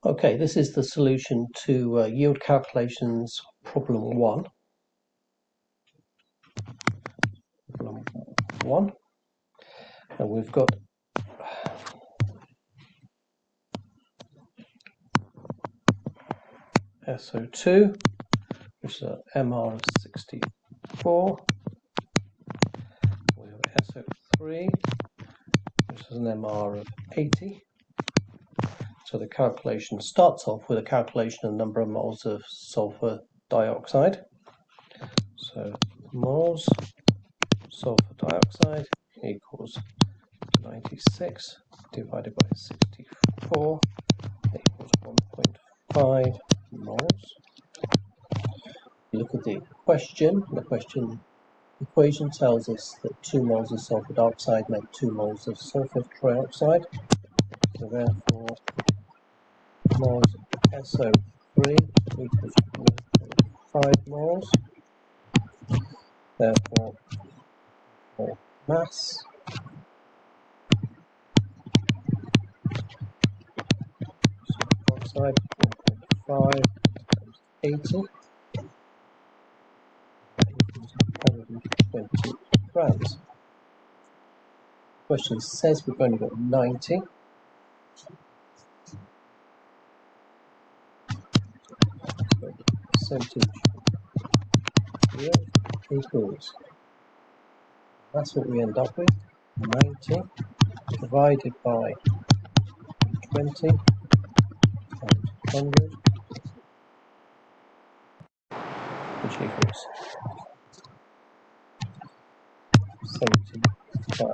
Okay, this is the solution to yield calculations problem 1. Problem 1. And we've got SO2, which is an MR of 64. We have SO3, which is an MR of 80. So the calculation starts off with a calculation of the number of moles of sulfur dioxide. So moles sulfur dioxide equals 96 divided by 64 equals 1.5 moles. Look at the question. The equation tells us that 2 moles of sulfur dioxide make 2 moles of sulfur trioxide. So therefore, moles of SO3 equals 1.5 moles. Therefore, for mass sulfur dioxide 1.5 times 80 equals 120 grams. The question says we've only got 90. Percentage yield equals, that's what we end up with, 90 divided by 20 times 100, which equals 75